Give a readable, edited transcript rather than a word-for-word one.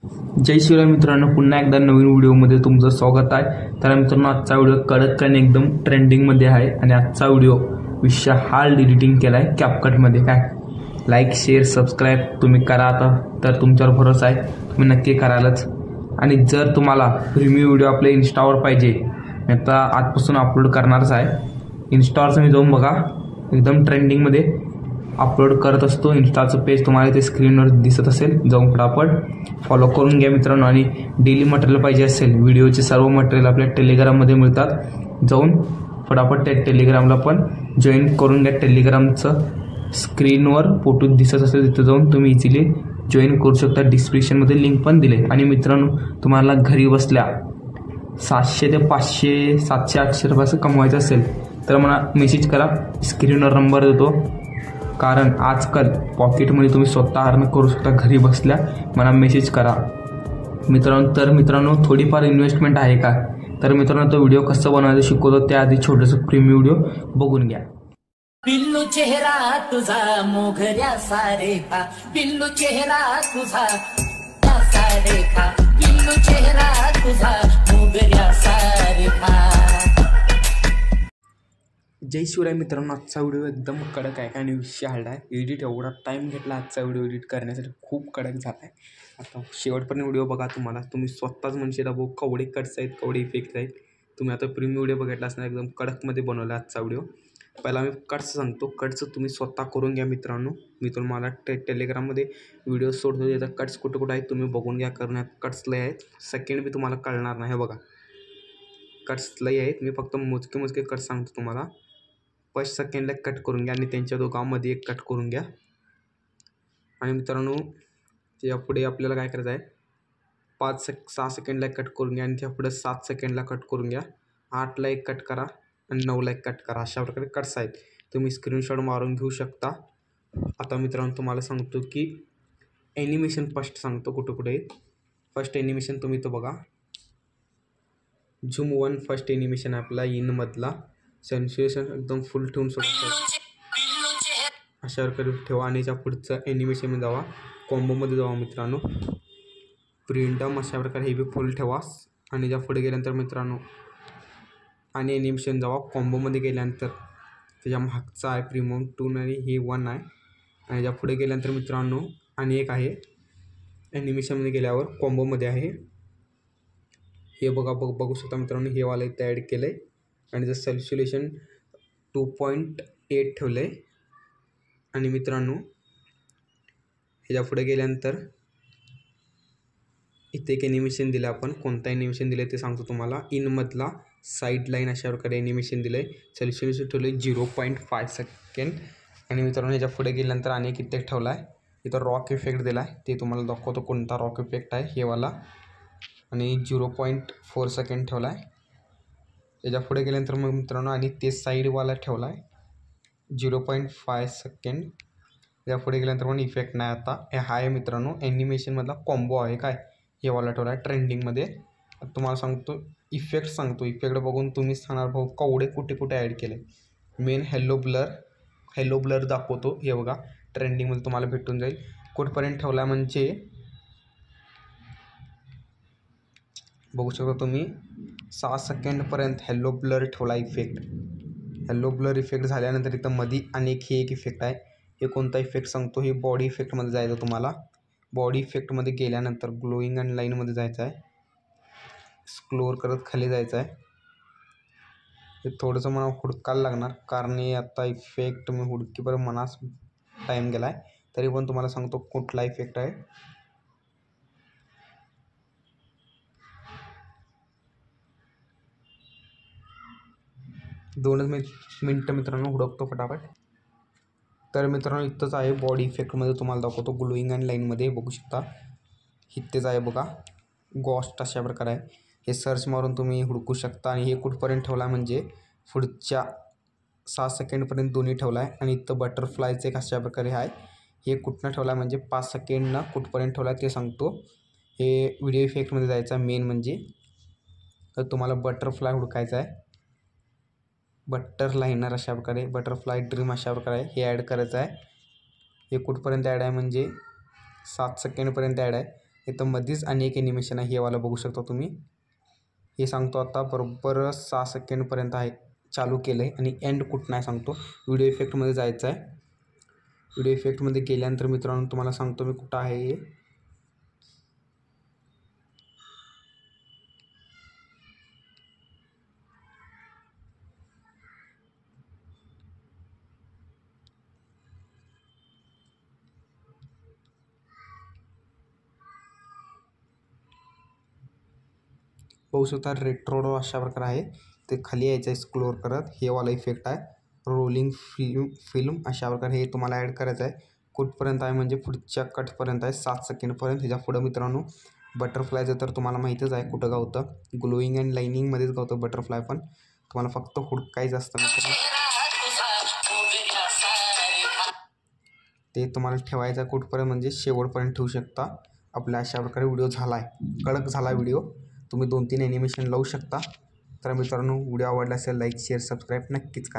जय शिवराय मित्रांनो, पुन्हा एकदा नवीन व्हिडिओमध्ये तुमचं स्वागत आहे. तर मित्रांनो, आजचा व्हिडिओ कडक आणि एकदम ट्रेंडिंगमध्ये आहे आणि आजचा व्हिडिओ विषय हार्ड एडिटिंग केला आहे कॅपकटमध्ये. काय लाईक शेअर सबस्क्राईब तुम्ही करा आता, तर तुमच्यावर भरोसा आहे, तुम्ही नक्की करालच. आणि जर तुम्हाला प्रीमियम व्हिडिओ आपल्या इन्स्टावर पाहिजे, मी आता आजपासून अपलोड करणारच आहे. इन्स्टावरचं मी जाऊन बघा, एकदम ट्रेंडिंगमध्ये अपलोड करत असतो. इन्स्टाचं पेज तुम्हाला ते स्क्रीनवर दिसत असेल, जाऊन फटाफट फॉलो करून घ्या मित्रांनो. आणि डेली मटेरियल पाहिजे असेल, व्हिडिओचे सर्व मटेरियल आपल्या टेलिग्राममध्ये मिळतात. जाऊन फटाफट त्या टेलिग्रामला पण जॉईन करून घ्या. टेलिग्रामचं स्क्रीनवर फोटो दिसत असेल, तिथं जाऊन तुम्ही इझिली जॉईन करू शकता. डिस्क्रिप्शनमध्ये लिंक पण दिले. आणि मित्रांनो, तुम्हाला घरी बसल्या 700 ते 500 700 800 रुपये कमवायचं असेल तर मला मेसेज करा, स्क्रीनवर नंबर देतो. कारण आजकाल पॉकेटमध्ये तुम्ही स्वतः अर्न करू शकता घरी बसल्या. मला मेसेज करा मित्रांनो. तर मित्रांनो, थोडीफार इन्व्हेस्टमेंट आहे का? तर मित्रांनो, तो व्हिडिओ कसं बनवायचं शिकवतो, त्याआधी छोटंसं प्रीमियम व्हिडिओ बघून घ्या. बिल्लू चेहरा तुझा मोगऱ्या सारेखा, बिल्लू चेहरा तुझा सारेखा, बिल्लू चेहरा तुझा मोगऱ्या सारेखा. जय शिवराय मित्रांनो, आजचा व्हिडिओ एकदम कडक आहे आणि विषय हार्ड आहे. एडिट एवढा टाईम घेतला आजचा व्हिडिओ एडिट करण्यासाठी, खूप कडक झाला आहे. आता शेवटपर्यंत व्हिडिओ बघा. तुम्ही स्वतःच म्हणशील भाऊ केवढे कट्स आहेत, केवढे इफेक्ट्स आहेत. तुम्ही आता प्रीमियम व्हिडिओ बघितला असणार, एकदम कडकमध्ये बनवला आजचा व्हिडिओ. पहिला मी कट्स सांगतो, कट्स तुम्ही स्वतः करून घ्या मित्रांनो. मी तुम्हाला टेलिग्राममध्ये व्हिडिओ सोडतो, त्याचा कट्स कुठं कुठं आहेत तुम्ही बघून घ्या. करण्यात कट्स लय आहेत, सेकंड बी तुम्हाला कळणार नाही. हे बघा, कट्स लय आहेत. मी फक्त मोजके कट्स सांगतो तुम्हाला. फर्स्ट सेकंडला कट करून घ्या आणि त्यांच्या दोघांमध्ये एक कट करून घ्या. आणि मित्रांनो, यापुढे आपल्याला काय करायचं आहे, 6 सेकंडला एक कट करून घ्या आणि त्यापुढे 7 सेकंडला कट करून घ्या. 8ला एक कट करा आणि 9ला एक कट करा. अशा प्रकारे कट्स आहेत, तुम्ही स्क्रीनशॉट मारून घेऊ शकता. आता मित्रांनो, तुम्हाला सांगतो की ॲनिमेशन फर्स्ट सांगतो कुठं कुठे आहेत. फर्स्ट ॲनिमेशन तुम्ही तो बघा, झूम 1 फर्स्ट ॲनिमेशन आहे आपला इनमधला. सेन्सेशन एकदम फुल ठेवून अशा प्रकारे ठेवा. आणि याच्या पुढचं ॲनिमेशनमध्ये जावा, कॉम्बोमध्ये जावा मित्रांनो. प्रिंटम अशा प्रकारे हे बी फुल ठेवा. आणि ज्या पुढे गेल्यानंतर मित्रांनो, आणि ॲनिमेशन जावा, कॉम्बोमध्ये गेल्यानंतर त्याच्या मागचा आहे प्रीमियम 2 आणि हे 1 आहे. आणि ज्या पुढे गेल्यानंतर मित्रांनो, आणि एक आहे ॲनिमेशनमध्ये गेल्यावर कॉम्बोमध्ये आहे. हे बघू शकता मित्रांनो, हे वाला इथं ॲड केलं आहे. आणि जर सॅच्युरेशन 2.8 ठेवलं आहे. आणि मित्रांनो, ह्याच्या पुढे गेल्यानंतर इथे एक ॲनिमेशन दिलं आपण. कोणता ॲनिमेशन दिलं आहे ते सांगतो तुम्हाला. इनमधला साईड लाईन अशा प्रकारे ॲनिमेशन दिलं आहे. सॅच्युरेशन ठेवलं आहे 0.5 सेकंड. आणि मित्रांनो, ह्याच्या पुढे गेल्यानंतर आणि एक इथे ठेवला आहे, इथं रॉक इफेक्ट दिला आहे. ते तुम्हाला दाखवतो कोणता रॉक इफेक्ट आहे, हे वाला. आणि 0.4 सेकंड ठेवला आहे. त्याच्या पुढे गेल्यानंतर मग मित्रांनो, आणि ते साईडवाला ठेवला आहे 0.5 सेकंड. त्या पुढे गेल्यानंतर पण इफेक्ट नाही. आता हे आहे मित्रांनो, ॲनिमेशनमधला कॉम्बो आहे. काय हे वाला ठेवला आहे ट्रेंडिंगमध्ये. तुम्हाला सांगतो इफेक्ट सांगतो, इफेक्ट बघून तुम्हीच सांगणार भाऊ केवढे कुठे कुठे ॲड केले. मेन हॅलो ब्लर दाखवतो. हे बघा, ट्रेंडिंगमध्ये तुम्हाला भेटून जाईल. कुठपर्यंत ठेवला म्हणजे बघू शकता तुम्ही, 6 सेकंडपर्यंत हॅलो ब्लर ठेवला इफेक्ट. हॅलो ब्लर इफेक्ट झाल्यानंतर इथं मध्ये आणि एक इफेक्ट आहे. हे कोणता इफेक्ट सांगतो, हे बॉडी इफेक्टमध्ये जायचं तुम्हाला. बॉडी इफेक्टमध्ये गेल्यानंतर ग्लोईंग आणि लाईनमध्ये जायचं आहे. स्क्रोल करत खाली जायचं आहे. हे थोडंसं मला हुडकायला लागणार, कारण हे आता इफेक्ट मी हुडकीपर्यंत मनास टाईम गेला आहे. तरी पण तुम्हाला सांगतो कुठला इफेक्ट आहे. दोनच मिनटं मित्रांनो, हुडकतो फटाफट. तर मित्रांनो, इथंच आहे बॉडी इफेक्टमध्ये तुम्हाला दाखवतो. ग्लोईंग आणि लाईनमध्ये बघू शकता, इथेच आहे बघा. गॉस्ट अशा प्रकारे आहे. हे सर्च मारून तुम्ही हुडकू शकता. आणि हे कुठपर्यंत ठेवला म्हणजे पुढच्या 6 सेकंडपर्यंत दोन्ही ठेवला आहे. आणि इथं बटरफ्लायचं एक अशा प्रकारे आहे. हे कुठनं ठेवला म्हणजे 5 सेकंडनं कुठपर्यंत ठेवला ते सांगतो. हे व्हिडिओ इफेक्टमध्ये जायचं आहे मेन म्हणजे. तर तुम्हाला बटरफ्लाय हुडकायचं आहे, बटर लायनर अशा प्रकारे, बटरफ्लाय ड्रीम अशा प्रकारे हे ॲड करायचं आहे. हे कुठपर्यंत ॲड आहे म्हणजे 7 सेकंडपर्यंत ॲड आहे. इथं मध्येच आणि एक ॲनिमेशन आहे, हे वाला बघू शकता तुम्ही. हे सांगतो आता बरोबर 6 सेकंडपर्यंत आहे चालू केलं आहे आणि एंड कुठं नाही सांगतो. व्हिडिओ इफेक्टमध्ये जायचं आहे. व्हिडिओ इफेक्टमध्ये गेल्यानंतर मित्रांनो तुम्हाला सांगतो मी कुठं आहे हे. बघू शकता रेट्रो अशा प्रकारे आहे. ते खाली यायचं आहे स्क्रोल करत. हे वाला इफेक्ट आहे रोलिंग फिल्म अशा प्रकारे. हे तुम्हाला ॲड करायचं आहे. कुठपर्यंत आहे म्हणजे पुढच्या कटपर्यंत आहे 7 सेकंडपर्यंत. ह्याच्या पुढं मित्रांनो बटरफ्लायचं तर तुम्हाला माहीतच आहे कुठं गावतं. ग्लोईंग अँड लाईनिंगमध्येच गावतं बटरफ्लाय, पण तुम्हाला फक्त हुडकायचं असतं मित्रांनो. ते तुम्हाला ठेवायचं आहे कुठपर्यंत म्हणजे शेवटपर्यंत ठेवू शकता. आपल्या अशा प्रकारे व्हिडिओ झाला आहे, कडक झाला व्हिडिओ. तुम्ही 2-3 ॲनिमेशन लावू शकता. तर मित्रांनो व्हिडिओ आवडला असेल लाईक शेअर सबस्क्राईब नक्कीच करा.